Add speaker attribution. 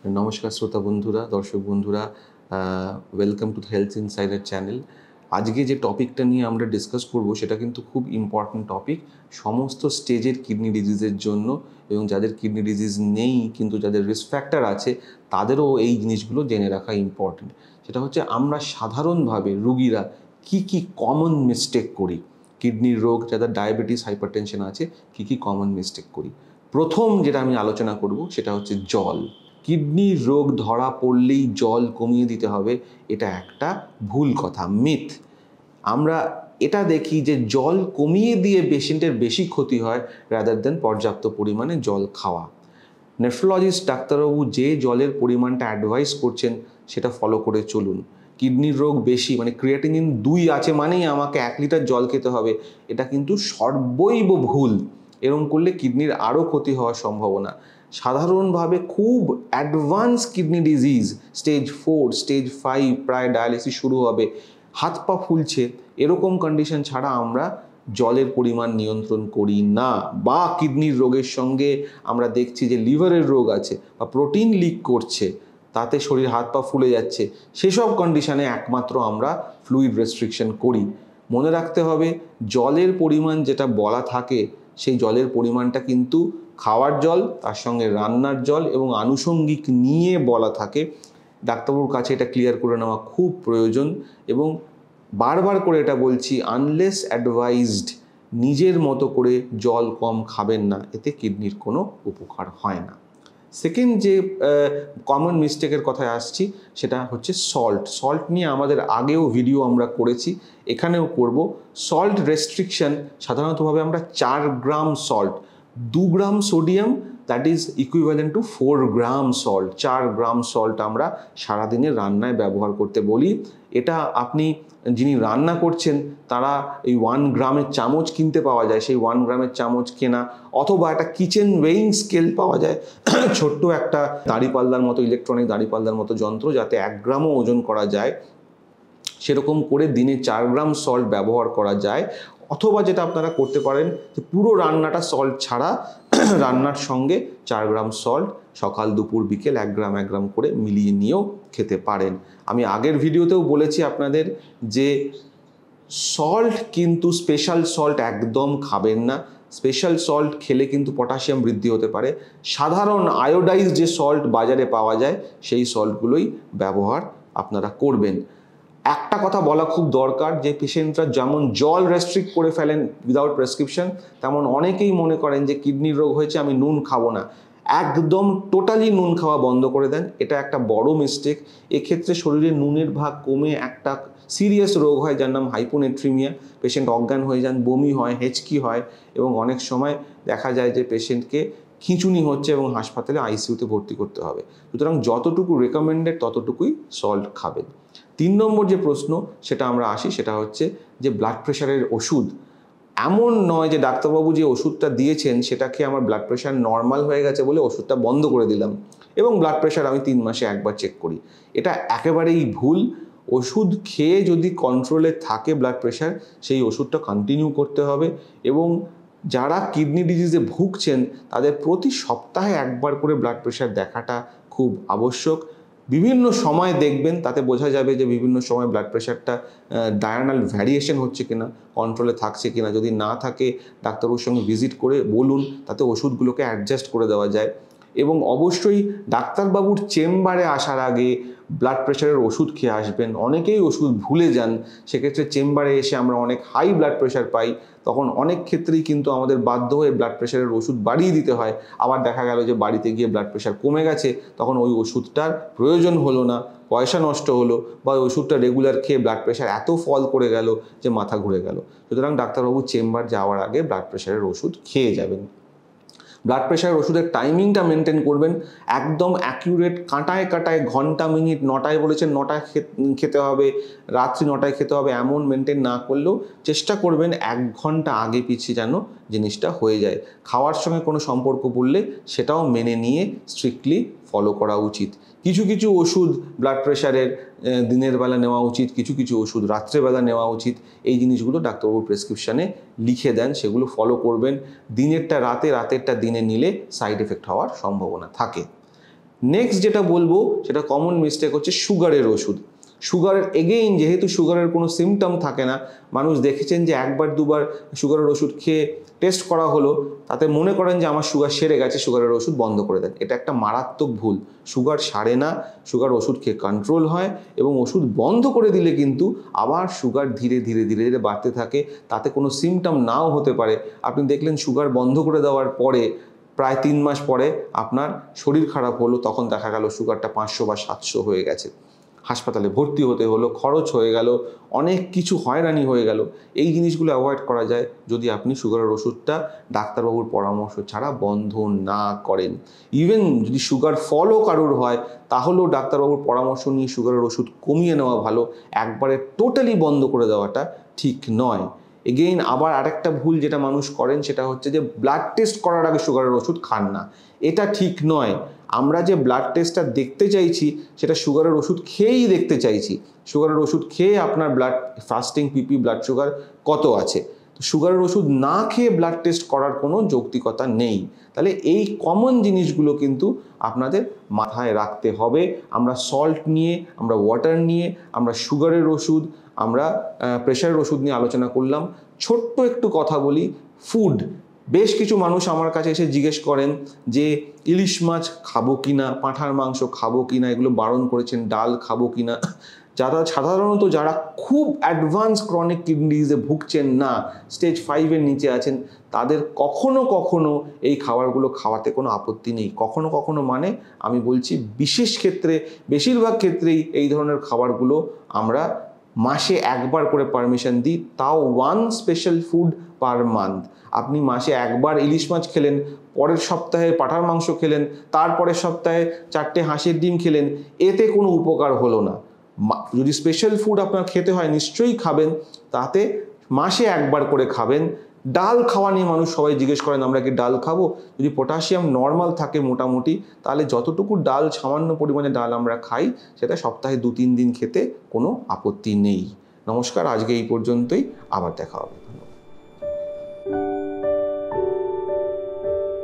Speaker 1: নমস্কার শ্রোতা বন্ধুরা, দর্শক বন্ধুরা, welcome to health insider channel. আজকে যে টপিকটা নিয়ে আমরা ডিসকাস করব সেটা কিন্তু খুব ইম্পর্ট্যান্ট টপিক সমস্ত স্টেজের কিডনি ডিজিজের জন্য, এবং যাদের কিডনি ডিজিজ নেই কিন্তু যাদের রিস্ক ফ্যাক্টর আছে তাদেরও এই জিনিসগুলো জেনে রাখা ইম্পর্ট্যান্ট। সেটা হচ্ছে আমরা সাধারণভাবে রুগীরা কি কমন মিস্টেক করি, কিডনির রোগ যাদের ডায়াবেটিস হাইপারটেনশন আছে কি কমন মিস্টেক করি। প্রথম যেটা আমি আলোচনা করব সেটা হচ্ছে জল। কিডনির রোগ ধরা পড়লেই জল কমিয়ে দিতে হবে, এটা একটা ভুল কথা, মিথ। আমরা এটা দেখি যে জল কমিয়ে দিয়ে পেশেন্টের বেশি ক্ষতি হয় রাদার দেন পর্যাপ্ত পরিমাণে জল খাওয়া। নেফ্রোলজিস্ট ডাক্তারবাবু যে জলের পরিমাণটা অ্যাডভাইস করছেন সেটা ফলো করে চলুন। কিডনির রোগ বেশি মানে ক্রিয়েটিনিন 2 আছে মানেই আমাকে 1 লিটার জল খেতে হবে, এটা কিন্তু সর্বৈব ভুল। এরকম করলে কিডনির আরও ক্ষতি হওয়ার সম্ভাবনা। সাধারণভাবে খুব advance kidney disease stage 4 stage 5 প্রায় ডায়ালিসিস শুরু হবে, হাত পা ফুলছে, এরকম কন্ডিশন ছাড়া আমরা জলের পরিমাণ নিয়ন্ত্রণ করি না। বা কিডনির রোগের সঙ্গে আমরা দেখছি যে লিভারের রোগ আছে বা প্রোটিন লিক করছে, তাতে শরীর হাত পা ফুলে যাচ্ছে, সেসব কন্ডিশনে একমাত্র আমরা ফ্লুইড রেস্ট্রিকশন করি। মনে রাখতে হবে জলের পরিমাণ যেটা বলা থাকে সেই জলের পরিমাণটা কিন্তু খাওয়ার জল, তার সঙ্গে রান্নার জল এবং আনুষঙ্গিক নিয়ে বলা থাকে। ডাক্তারবাবুর কাছে এটা ক্লিয়ার করে নেওয়া খুব প্রয়োজন, এবং বারবার করে এটা বলছি, আনলেস অ্যাডভাইজড নিজের মতো করে জল কম খাবেন না, এতে কিডনির কোনো উপকার হয় না। সেকেন্ড যে কমন মিস্টেকের কথায় আসছি সেটা হচ্ছে সল্ট নিয়ে আমাদের আগেও ভিডিও আমরা করেছি, এখানেও করব। সল্ট রেস্ট্রিকশন সাধারণতভাবে আমরা 4 gram salt, 2 gram sodium, that is equivalent to 4 gram salt, 4 gram salt আমরা সারাদিনে রান্নায় ব্যবহার করতে বলি। এটা আপনি যিনি রান্না করছেন তারা এই 1 গ্রামের চামচ কিনতে পাওয়া যায়, সেই 1 গ্রামের চামচ কেনা, অথবা একটা কিচেন ওয়েইং স্কেল পাওয়া যায়, ছোট্ট একটা দাঁড়িপাল্লার মতো, ইলেকট্রনিক দাঁড়িপাল্লার মতো যন্ত্র, যাতে 1 গ্রামও ওজন করা যায়, সেরকম করে দিনে 4 গ্রাম সল্ট ব্যবহার করা যায়। অথবা যেটা আপনারা করতে পারেন যে পুরো রান্নাটা সল্ট ছাড়া রান্নার সঙ্গে 4 গ্রাম সল্ট সকাল দুপুর বিকেল 1 গ্রাম 1 গ্রাম করে মিলিয়ে নিয়েও খেতে পারেন। আমি আগের ভিডিওতেও বলেছি আপনাদের যে সল্ট কিন্তু স্পেশাল সল্ট একদম খাবেন না, স্পেশাল সল্ট খেলে কিন্তু পটাশিয়াম বৃদ্ধি হতে পারে। সাধারণ আয়োডাইজ যে সল্ট বাজারে পাওয়া যায় সেই সল্টগুলোই ব্যবহার আপনারা করবেন। একটা কথা বলা খুব দরকার যে পেশেন্টরা যেমন জল রেস্ট্রিক্ট করে ফেলেন উইদাউট প্রেসক্রিপশন, তেমন অনেকেই মনে করেন যে কিডনির রোগ হয়েছে আমি নুন খাবো না, একদম টোটালি নুন খাওয়া বন্ধ করে দেন, এটা একটা বড় মিস্টেক। এক্ষেত্রে শরীরে নুনের ভাগ কমে একটা সিরিয়াস রোগ হয় যার নাম হাইপোনেট্রিমিয়া, পেশেন্ট অজ্ঞান হয়ে যান, বমি হয়, হেঁচকি হয়, এবং অনেক সময় দেখা যায় যে পেশেন্টকে খিঁচুনি হচ্ছে এবং হাসপাতালে আইসিইউতে ভর্তি করতে হবে। সুতরাং যতটুকু রেকমেন্ডেড ততটুকুই সল্ট খাবেন। 3 নম্বর যে প্রশ্ন সেটা আমরা আসি, সেটা হচ্ছে যে ব্লাড প্রেশারের ওষুধ। এমন নয় যে ডাক্তারবাবু যে ওষুধটা দিয়েছেন সেটাকে আমার ব্লাড প্রেশার নর্মাল হয়ে গেছে বলে ওষুধটা বন্ধ করে দিলাম এবং ব্লাড প্রেশার আমি 3 মাসে একবার চেক করি, এটা একেবারেই ভুল। ওষুধ খেয়ে যদি কন্ট্রোলে থাকে ব্লাড প্রেশার, সেই ওষুধটা কন্টিনিউ করতে হবে। এবং যারা কিডনি ডিজিজে ভুগছেন তাদের প্রতি সপ্তাহে একবার করে ব্লাড প্রেশার দেখাটা খুব আবশ্যক। বিভিন্ন সময় দেখবেন, তাতে বোঝা যাবে যে বিভিন্ন সময় ব্লাড প্রেশারটা ডায়ানাল ভ্যারিয়েশন হচ্ছে কিনা, কন্ট্রোলে থাকছে কিনা। যদি না থাকে ডাক্তারবাবুর সঙ্গে ভিজিট করে বলুন, তাতে ওষুধগুলোকে অ্যাডজাস্ট করে দেওয়া যায়। এবং অবশ্যই ডাক্তারবাবুর চেম্বারে আসার আগে ব্লাড প্রেশারের ওষুধ খেয়ে আসবেন। অনেকেই ওষুধ ভুলে যান, সেক্ষেত্রে চেম্বারে এসে আমরা অনেক হাই ব্লাড প্রেশার পাই, তখন অনেক ক্ষেত্রেই কিন্তু আমাদের বাধ্য হয়ে ব্লাড প্রেশারের ওষুধ বাড়িয়ে দিতে হয়। আবার দেখা গেল যে বাড়িতে গিয়ে ব্লাড প্রেশার কমে গেছে, তখন ওই ওষুধটার প্রয়োজন হলো না, পয়সা নষ্ট হলো, বা ওই ওষুধটা রেগুলার খেয়ে ব্লাড প্রেশার এত ফল করে গেল যে মাথা ঘুরে গেল। সুতরাং ডাক্তারবাবু চেম্বার যাওয়ার আগে ব্লাড প্রেশারের ওষুধ খেয়ে যাবেন। ব্লাড প্রেশারের ওষুধের টাইমিংটা মেনটেন করবেন, একদম অ্যাকিউরেট, কাঁটায় কাঁটায়, ঘন্টা মিনিট, 9টায় বলেছেন 9টায় খেতে হবে, রাত্রি 9টায় খেতে হবে, এমন মেনটেন না করলেও চেষ্টা করবেন 1 ঘন্টা আগে পিছিয়ে যেন জিনিসটা হয়ে যায়। খাওয়ার সঙ্গে কোনো সম্পর্ক পড়লে সেটাও মেনে নিয়ে স্ট্রিক্টলি ফলো করা উচিত। কিছু কিছু ওষুধ ব্লাড প্রেশারের দিনের বেলা নেওয়া উচিত, কিছু কিছু ওষুধ রাত্রেবেলা নেওয়া উচিত। এই জিনিসগুলো ডাক্তারবাবুর প্রেসক্রিপশানে লিখে দেন, সেগুলো ফলো করবেন। দিনেরটা রাতে, রাতেরটা দিনে নিলে সাইড এফেক্ট হওয়ার সম্ভাবনা থাকে। নেক্সট যেটা বলবো সেটা কমন মিস্টেক হচ্ছে সুগারের ওষুধ। সুগারের এগেইন যেহেতু সুগারের কোনো সিমটম থাকে না, মানুষ দেখেছেন যে একবার দুবার সুগারের ওষুধ খেয়ে টেস্ট করা হলো, তাতে মনে করেন যে আমার সুগার সেরে গেছে, সুগারের ওষুধ বন্ধ করে দেন। এটা একটা মারাত্মক ভুল। সুগার সারে না, সুগার ওষুধ খেয়ে কন্ট্রোল হয়, এবং ওষুধ বন্ধ করে দিলে কিন্তু আবার সুগার ধীরে ধীরে ধীরে ধীরে বাড়তে থাকে। তাতে কোনো সিমটম নাও হতে পারে। আপনি দেখলেন সুগার বন্ধ করে দেওয়ার পরে প্রায় 3 মাস পরে আপনার শরীর খারাপ হলো, তখন দেখা গেল সুগারটা 500 বা 700 হয়ে গেছে, হাসপাতালে ভর্তি হতে হলো, খরচ হয়ে গেল, অনেক কিছু হয়রানি হয়ে গেল। এই জিনিসগুলো অ্যাভয়েড করা যায় যদি আপনি সুগারের ওষুধটা ডাক্তারবাবুর পরামর্শ ছাড়া বন্ধ না করেন। ইভেন যদি সুগার ফলও কারোর হয়, তাহলেও ডাক্তারবাবুর পরামর্শ নিয়ে সুগারের ওষুধ কমিয়ে নেওয়া ভালো। একবারে টোটালি বন্ধ করে দেওয়াটা ঠিক নয়। এগেইন আবার আরেকটা ভুল যেটা মানুষ করেন সেটা হচ্ছে যে ব্লাড টেস্ট করার আগে সুগারের ওষুধ খান না। এটা ঠিক নয়। আমরা যে ব্লাড টেস্টটা দেখতে চাইছি সেটা সুগারের ওষুধ খেয়েই দেখতে চাইছি। সুগারের ওষুধ খেয়ে আপনার ব্লাড ফাস্টিং পিপি ব্লাড সুগার কত আছে, তো সুগারের ওষুধ না খেয়ে ব্লাড টেস্ট করার কোনো যৌক্তিকতা নেই। তাহলে এই কমন জিনিসগুলো কিন্তু আপনাদের মাথায় রাখতে হবে। আমরা সল্ট নিয়ে, আমরা ওয়াটার নিয়ে, আমরা সুগারের ওষুধ, আমরা প্রেশারের ওষুধ নিয়ে আলোচনা করলাম। ছোট্ট একটু কথা বলি, ফুড। বেশ কিছু মানুষ আমার কাছে এসে জিজ্ঞেস করেন যে ইলিশ মাছ খাবো কিনা, পাঁঠার মাংস খাবো কিনা, এগুলো বারণ করেছেন, ডাল খাবো কিনা। সাধারণত যারা খুব অ্যাডভান্স ক্রনিক কিডনি ডিজিজে ভুগছেন না, স্টেজ 5-এর নিচে আছেন, তাদের কখনো কখনো এই খাবারগুলো খাওয়াতে কোনো আপত্তি নেই। কখনো কখনো মানে আমি বলছি বিশেষ ক্ষেত্রে, বেশিরভাগ ক্ষেত্রেই এই ধরনের খাবারগুলো আমরা মাসে একবার করে পারমিশন দিই, তাও 1 স্পেশাল ফুড পার মান্থ। আপনি মাসে একবার ইলিশ মাছ খেলেন, পরের সপ্তাহে পাঁঠার মাংস খেলেন, তারপরের সপ্তাহে 4টে হাঁসের ডিম খেলেন, এতে কোনো উপকার হলো না। যদি স্পেশাল ফুড আপনার খেতে হয় নিশ্চয়ই খাবেন, তাতে মাসে একবার করে খাবেন। ডাল খাওয়া নিয়ে মানুষ সবাই জিজ্ঞেস করেন আমরা কি ডাল খাবো? যদি পটাশিয়াম নর্মাল থাকে মোটামুটি, তাহলে যতটুকু ডাল, সামান্য পরিমাণে ডাল আমরা খাই, সেটা সপ্তাহে 2-3 দিন খেতে কোনো আপত্তি নেই। নমস্কার, আজকে এই পর্যন্তই, আবার দেখা হবে।